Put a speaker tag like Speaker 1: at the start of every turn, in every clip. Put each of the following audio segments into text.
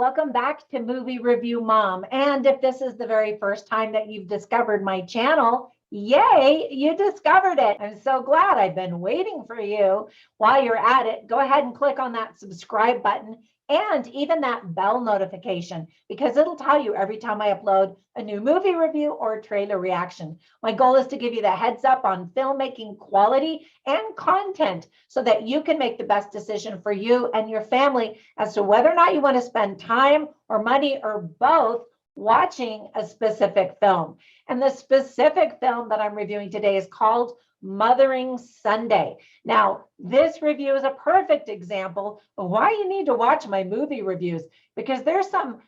Speaker 1: welcome back to Movie Review Mom. And if this is the very first time that you've discovered my channel, yay, you discovered it. I'm so glad. I've been waiting for you. While you're at it, go ahead and click on that subscribe button and even that bell notification, because it'll tell you every time I upload a new movie review or trailer reaction. My goal is to give you the heads up on filmmaking quality and content so that you can make the best decision for you and your family as to whether or not you want to spend time or money or both watching a specific film. And the specific film that I'm reviewing today is called Mothering Sunday. Now, this review is a perfect example of why you need to watch my movie reviews, because there's some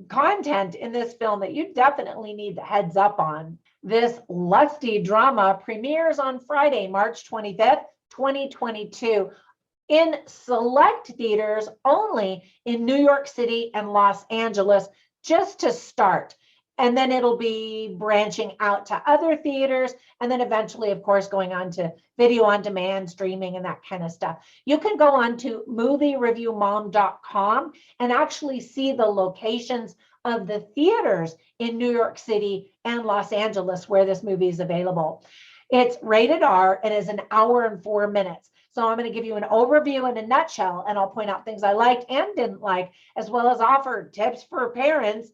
Speaker 1: content in this film that you definitely need the heads up on. This lusty drama premieres on Friday, March 25th, 2022, in select theaters only in New York City and Los Angeles, just to start. And then it'll be branching out to other theaters, and then eventually, of course, going on to video on demand, streaming, and that kind of stuff. You can go on to moviereviewmom.com and actually see the locations of the theaters in New York City and Los Angeles where this movie is available. It's rated R and is an hour and 4 minutes. So I'm going to give you an overview in a nutshell, and I'll point out things I liked and didn't like, as well as offer tips for parents.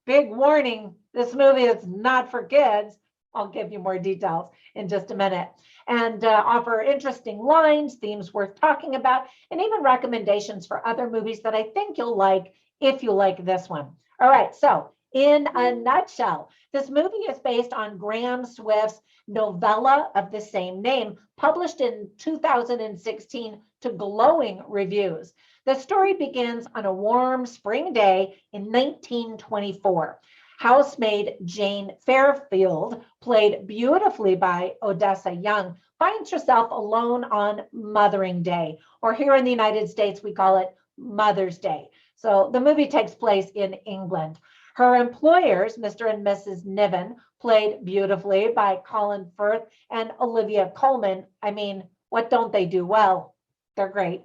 Speaker 1: Big warning, this movie is not for kids. I'll give you more details in just a minute. And offer interesting lines, themes worth talking about, and even recommendations for other movies that I think you'll like if you like this one. All right, so in a nutshell, this movie is based on Graham Swift's novella of the same name, published in 2016 to glowing reviews. The story begins on a warm spring day in 1924. Housemaid Jane Fairfield, played beautifully by Odessa Young, finds herself alone on Mothering Day, or here in the United States, we call it Mother's Day. So the movie takes place in England. Her employers, Mr. and Mrs. Niven, played beautifully by Colin Firth and Olivia Colman. I mean, what don't they do well? They're great.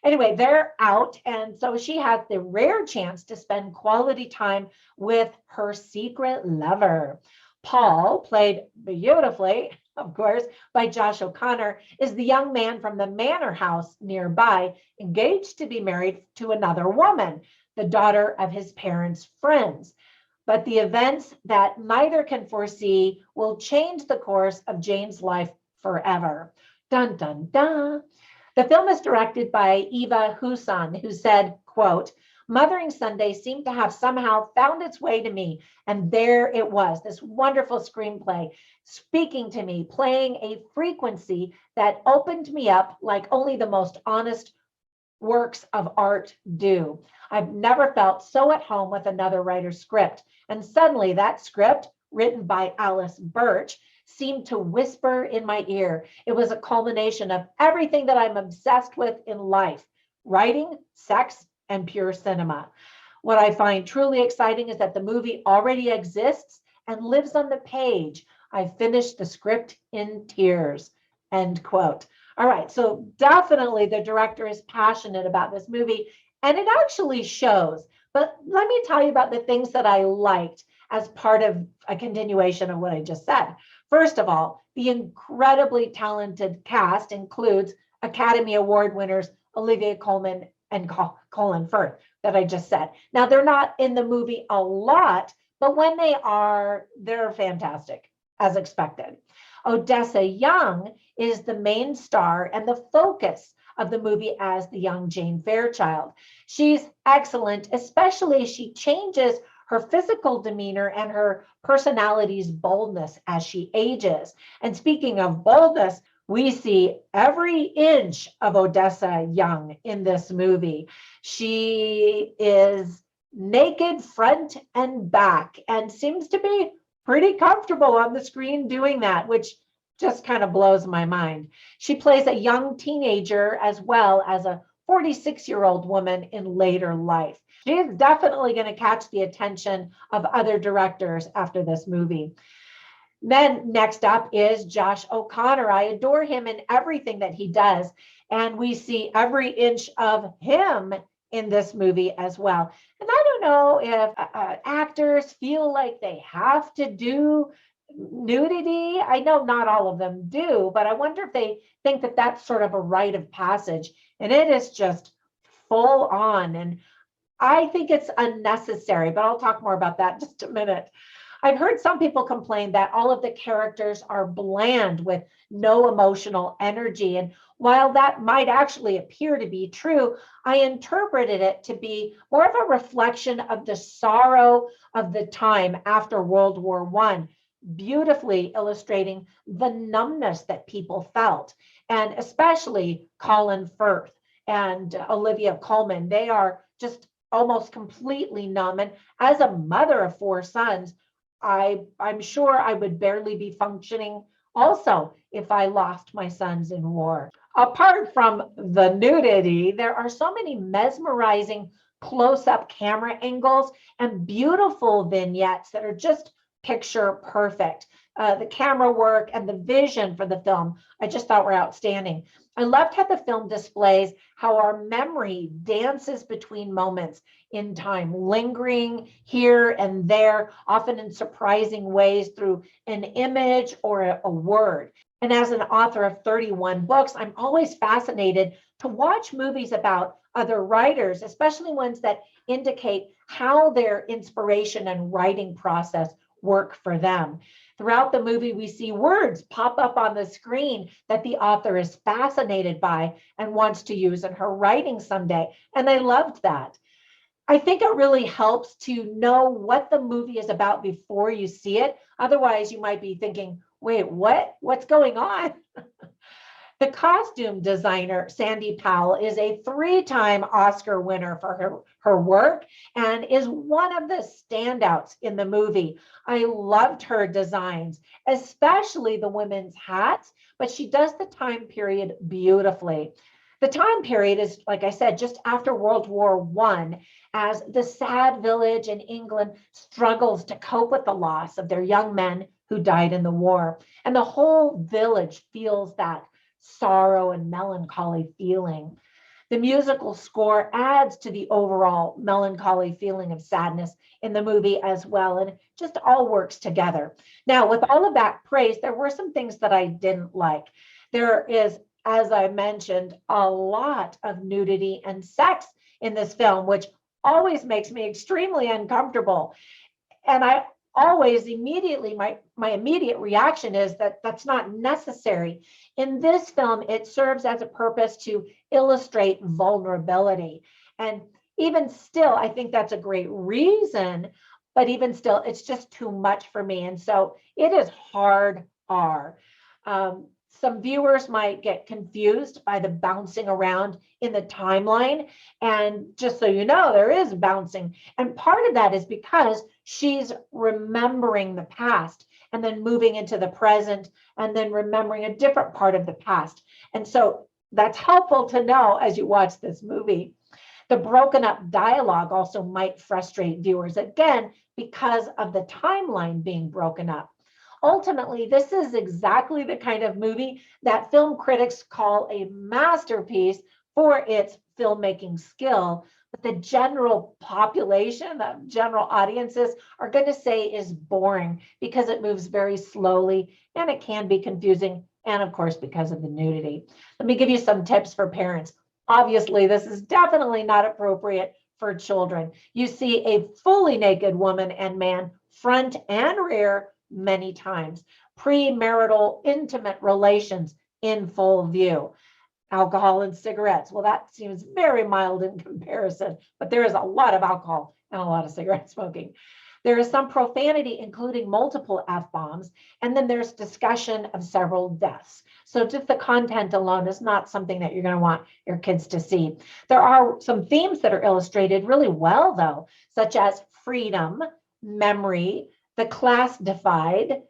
Speaker 1: Anyway, they're out, and so she has the rare chance to spend quality time with her secret lover. Paul, played beautifully, of course, by Josh O'Connor, is the young man from the manor house nearby, engaged to be married to another woman, the daughter of his parents' friends. But the events that neither can foresee will change the course of Jane's life forever. Dun, dun, dun. The film is directed by Eva Husson, who said, quote, "Mothering Sunday seemed to have somehow found its way to me. And there it was, this wonderful screenplay, speaking to me, playing a frequency that opened me up like only the most honest works of art do. I've never felt so at home with another writer's script. And suddenly that script, written by Alice Birch, seemed to whisper in my ear. It was a culmination of everything that I'm obsessed with in life: writing, sex, and pure cinema. What I find truly exciting is that the movie already exists and lives on the page. I finished the script in tears," end quote. All right, so definitely the director is passionate about this movie, and it actually shows. But let me tell you about the things that I liked as part of a continuation of what I just said. First of all, the incredibly talented cast includes Academy Award winners Olivia Colman and Colin Firth that I just said. Now, they're not in the movie a lot, but when they are, they're fantastic, as expected. Odessa Young is the main star and the focus of the movie as the young Jane Fairchild. She's excellent, especially as she changes her physical demeanor and her personality's boldness as she ages. And speaking of boldness, we see every inch of Odessa Young in this movie. She is naked front and back and seems to be pretty comfortable on the screen doing that, which just kind of blows my mind. She plays a young teenager as well as a 46-year-old woman in later life. She is definitely going to catch the attention of other directors after this movie. Then next up is Josh O'Connor. I adore him in everything that he does, and we see every inch of him in this movie as well. And I don't know if actors feel like they have to do nudity. I know not all of them do, but I wonder if they think that that's sort of a rite of passage. And it is just full on. And I think it's unnecessary, but I'll talk more about that in just a minute. I've heard some people complain that all of the characters are bland with no emotional energy. And while that might actually appear to be true, I interpreted it to be more of a reflection of the sorrow of the time after World War I, beautifully illustrating the numbness that people felt. And especially Colin Firth and Olivia Colman, they are just almost completely numb. And as a mother of 4 sons, I'm sure I would barely be functioning also if I lost my sons in war. Apart from the nudity, there are so many mesmerizing close-up camera angles and beautiful vignettes that are just picture perfect. The camera work and the vision for the film, I just thought were outstanding. I loved how the film displays how our memory dances between moments in time, lingering here and there, often in surprising ways through an image or a word. And as an author of 31 books, I'm always fascinated to watch movies about other writers, especially ones that indicate how their inspiration and writing process work for them. Throughout the movie, we see words pop up on the screen that the author is fascinated by and wants to use in her writing someday. And I loved that. I think it really helps to know what the movie is about before you see it. Otherwise, you might be thinking, wait, what? What's going on? The costume designer, Sandy Powell, is a 3-time Oscar winner for her work and is one of the standouts in the movie. I loved her designs, especially the women's hats, but she does the time period beautifully. The time period is, like I said, just after World War I, as the sad village in England struggles to cope with the loss of their young men who died in the war. And the whole village feels that sorrow and melancholy feeling. The musical score adds to the overall melancholy feeling of sadness in the movie as well, and it just all works together. Now, with all of that praise, there were some things that I didn't like. There is, as I mentioned, a lot of nudity and sex in this film, which always makes me extremely uncomfortable. And I always immediately, my immediate reaction is that that's not necessary. In this film, it serves as a purpose to illustrate vulnerability. And even still, I think that's a great reason, but even still, it's just too much for me. And so it is hard R. Some viewers might get confused by the bouncing around in the timeline. And just so you know, there is bouncing. And part of that is because she's remembering the past and then moving into the present and then remembering a different part of the past. And so that's helpful to know as you watch this movie. The broken up dialogue also might frustrate viewers, again, because of the timeline being broken up. Ultimately, this is exactly the kind of movie that film critics call a masterpiece for its filmmaking skill, but the general population, the general audiences are going to say is boring because it moves very slowly and it can be confusing, and of course, because of the nudity. Let me give you some tips for parents. Obviously, this is definitely not appropriate for children. You see a fully naked woman and man, front and rear, many times. Premarital intimate relations in full view. Alcohol and cigarettes. Well, that seems very mild in comparison, but there is a lot of alcohol and a lot of cigarette smoking. There is some profanity, including multiple F-bombs, and then there's discussion of several deaths. So just the content alone is not something that you're going to want your kids to see. There are some themes that are illustrated really well, though, such as freedom, memory, the class divide.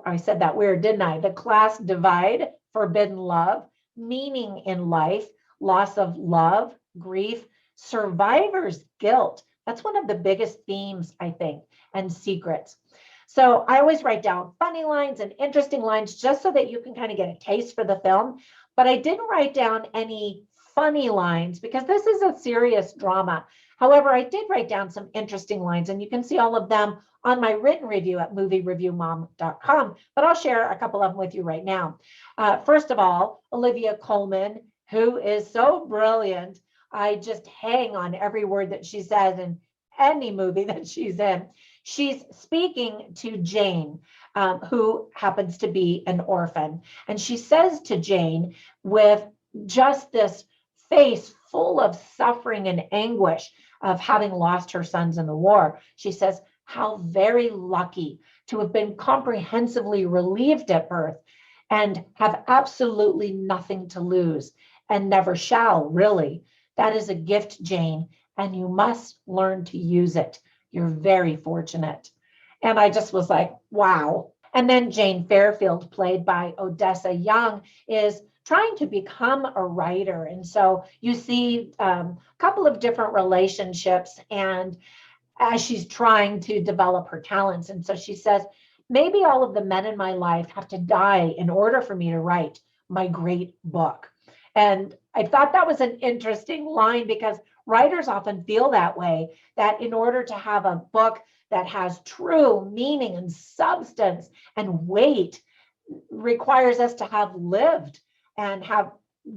Speaker 1: I said that weird, didn't I? The class divide, forbidden love, meaning in life, loss of love, grief, survivor's guilt. That's one of the biggest themes, I think, and secrets. So I always write down funny lines and interesting lines just so that you can kind of get a taste for the film. But I didn't write down any funny lines because this is a serious drama. However, I did write down some interesting lines, and you can see all of them on my written review at moviereviewmom.com, but I'll share a couple of them with you right now. First of all, Olivia Colman, who is so brilliant. I just hang on every word that she says in any movie that she's in. She's speaking to Jane, who happens to be an orphan. And she says to Jane, with just this face full of suffering and anguish of having lost her sons in the war, she says, how very lucky to have been comprehensively relieved at birth and have absolutely nothing to lose and never shall, really. That is a gift, Jane, and you must learn to use it. You're very fortunate. And I just was like, wow. And then Jane Fairfield, played by Odessa Young, is trying to become a writer. And so you see a couple of different relationships and as she's trying to develop her talents. And so she says, maybe all of the men in my life have to die in order for me to write my great book. And I thought that was an interesting line because writers often feel that way, that in order to have a book that has true meaning and substance and weight requires us to have lived and have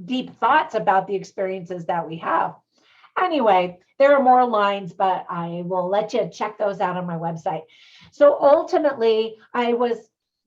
Speaker 1: deep thoughts about the experiences that we have. Anyway, there are more lines, but I will let you check those out on my website. So ultimately, I was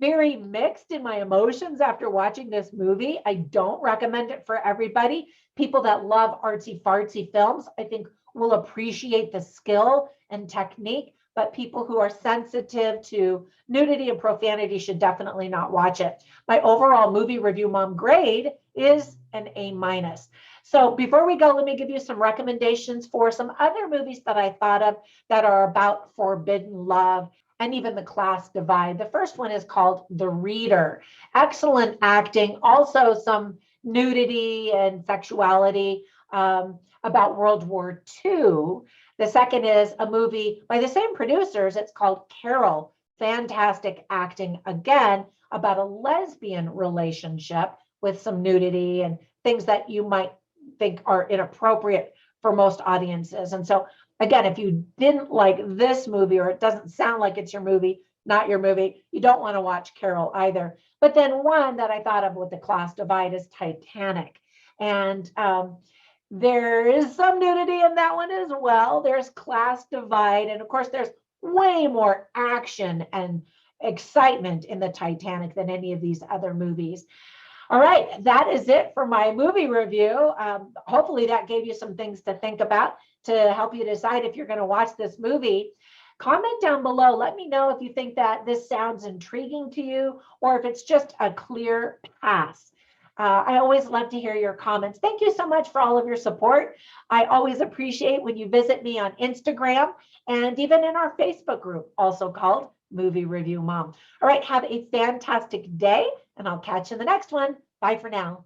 Speaker 1: very mixed in my emotions after watching this movie. I don't recommend it for everybody. People that love artsy fartsy films, I think, will appreciate the skill and technique, but people who are sensitive to nudity and profanity should definitely not watch it. My overall movie review mom grade is an A-. So before we go, let me give you some recommendations for some other movies that I thought of that are about forbidden love and even the class divide. The first one is called The Reader. Excellent acting, also some nudity and sexuality about World War II. The second is a movie by the same producers. It's called Carol. Fantastic acting, again, about a lesbian relationship with some nudity and things that you might think are inappropriate for most audiences. And so, again, if you didn't like this movie or it doesn't sound like it's your movie, not your movie, you don't want to watch Carol either. But then one that I thought of with the class divide is Titanic. And there is some nudity in that one as well. There's class divide. And of course, there's way more action and excitement in the Titanic than any of these other movies. All right, that is it for my movie review. Hopefully that gave you some things to think about to help you decide if you're going to watch this movie. Comment down below. Let me know if you think that this sounds intriguing to you or if it's just a clear pass. I always love to hear your comments. Thank you so much for all of your support. I always appreciate when you visit me on Instagram and even in our Facebook group, also called Movie Review Mom. All right, have a fantastic day, and I'll catch you in the next one. Bye for now.